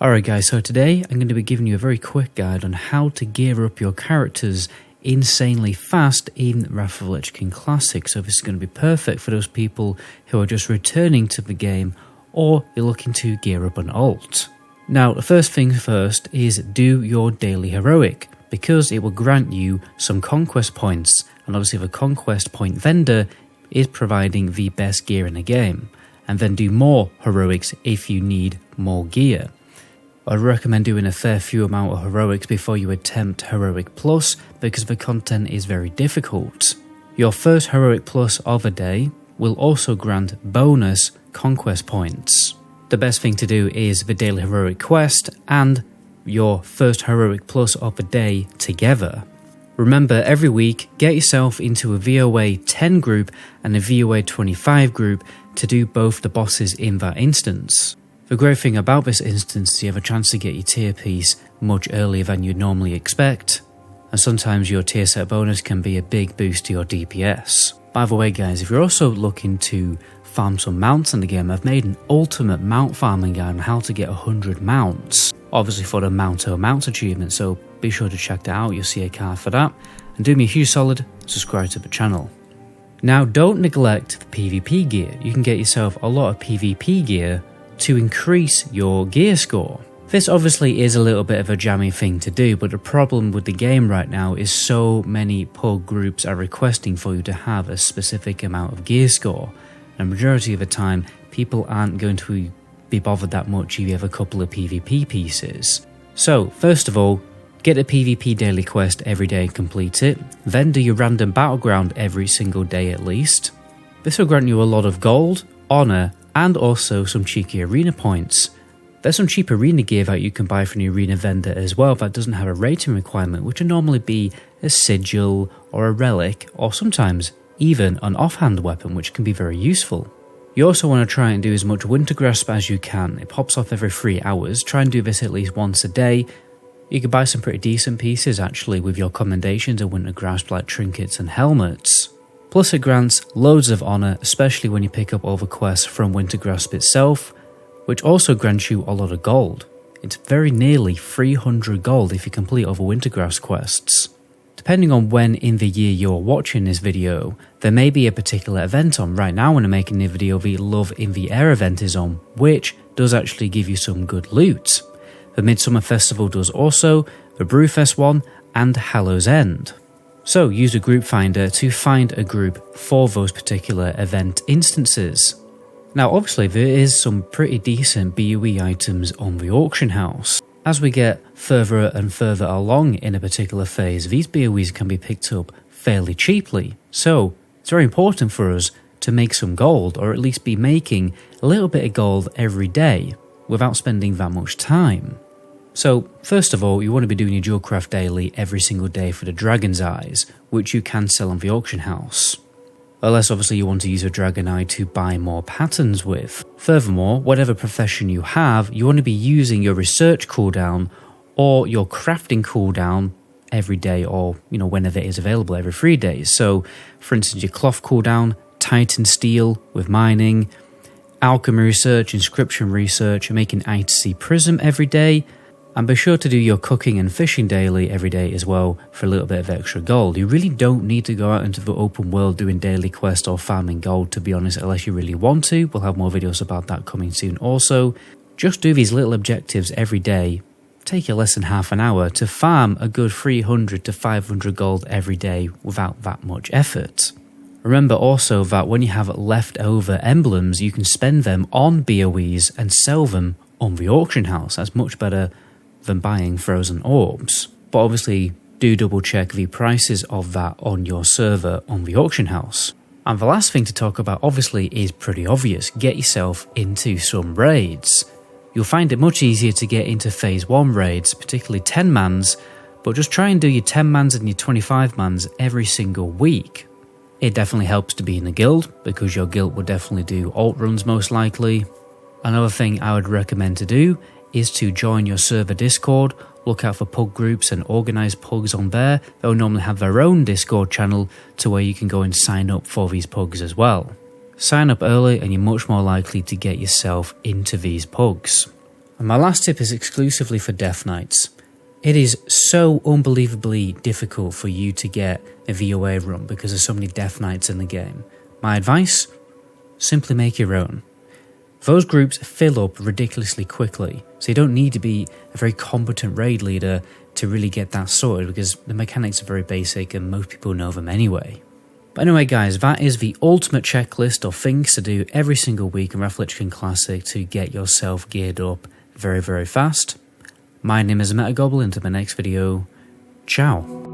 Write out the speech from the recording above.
Alright guys, so today I'm going to be giving you a very quick guide on how to gear up your characters insanely fast in Wrath of the Lich King Classic. So this is going to be perfect for those people who are just returning to the game or you're looking to gear up an alt. Now the first thing first is do your daily heroic, because it will grant you some conquest points, and obviously the conquest point vendor is providing the best gear in the game, and then do more heroics if you need more gear. I'd recommend doing a fair few amount of heroics before you attempt heroic plus, because the content is very difficult. Your first heroic plus of a day will also grant bonus conquest points. The best thing to do is the daily heroic quest and your first heroic plus of the day together. Remember, every week get yourself into a VOA 10 group and a VOA 25 group to do both the bosses in that instance. The great thing about this instance is you have a chance to get your tier piece much earlier than you'd normally expect, and sometimes your tier set bonus can be a big boost to your DPS. By the way guys, if you're also looking to farm some mounts in the game, I've made an ultimate mount farming guide on how to get 100 mounts, obviously for the Mount achievement, so be sure to check that out, you'll see a card for that, and do me a huge solid, subscribe to the channel. Now don't neglect the PvP gear. You can get yourself a lot of PvP gear to increase your gear score. This obviously is a little bit of a jammy thing to do, but the problem with the game right now is so many pug groups are requesting for you to have a specific amount of gear score, and majority of the time people aren't going to be bothered that much if you have a couple of PvP pieces. So first of all, get a PvP daily quest every day and complete it, then do your random battleground every single day at least. This will grant you a lot of gold, honour, and also some cheeky arena points. There's some cheap arena gear that you can buy from the arena vendor as well that doesn't have a rating requirement, which would normally be a sigil or a relic, or sometimes even an offhand weapon, which can be very useful. You also want to try and do as much winter grasp as you can. It pops off every 3 hours. Try and do this at least once a day. You can buy some pretty decent pieces actually with your commendations of winter grasp, like trinkets and helmets. Plus it grants loads of honour, especially when you pick up all the quests from Winter Grasp itself, which also grants you a lot of gold. It's very nearly 300 gold if you complete all the Winter Grasp quests. Depending on when in the year you're watching this video, there may be a particular event on. Right now when I'm making the video, the Love in the Air event is on, which does actually give you some good loot. The Midsummer Festival does also, the Brewfest one, and Hallow's End. So use a group finder to find a group for those particular event instances. Now obviously there is some pretty decent BOE items on the auction house. As we get further and further along in a particular phase, these BOEs can be picked up fairly cheaply. So it's very important for us to make some gold, or at least be making a little bit of gold every day without spending that much time. So first of all, you want to be doing your jewel craft daily every single day for the Dragon's Eyes, which you can sell on the auction house. Unless obviously you want to use a Dragon Eye to buy more patterns with. Furthermore, whatever profession you have, you want to be using your research cooldown or your crafting cooldown every day, or whenever it is available, every 3 days. So for instance, your cloth cooldown, Titan steel with mining, alchemy research, inscription research, and making I2C prism every day. And be sure to do your cooking and fishing daily every day as well for a little bit of extra gold. You really don't need to go out into the open world doing daily quests or farming gold, to be honest, unless you really want to. We'll have more videos about that coming soon also. Just do these little objectives every day. Take you less than half an hour to farm a good 300 to 500 gold every day without that much effort. Remember also that when you have leftover emblems, you can spend them on BOEs and sell them on the auction house. That's much better than buying frozen orbs. But obviously do double check the prices of that on your server on the auction house. And the last thing to talk about obviously is pretty obvious. Get yourself into some raids. You'll find it much easier to get into phase 1 raids, particularly 10 mans, but just try and do your 10 mans and your 25 mans every single week. It definitely helps to be in a guild, because your guild will definitely do alt runs most likely. Another thing I would recommend to do is to join your server Discord, look out for pug groups and organise pugs on there. They'll normally have their own Discord channel to where you can go and sign up for these pugs as well. Sign up early and you're much more likely to get yourself into these pugs. And my last tip is exclusively for Death Knights. It is so unbelievably difficult for you to get a VOA run because there's so many Death Knights in the game. My advice? Simply make your own. Those groups fill up ridiculously quickly, so you don't need to be a very competent raid leader to really get that sorted because the mechanics are very basic and most people know them anyway. But anyway guys, that is the ultimate checklist of things to do every single week in WOTLK Classic to get yourself geared up very, very fast. My name is MetaGoblin. Until my next video, ciao.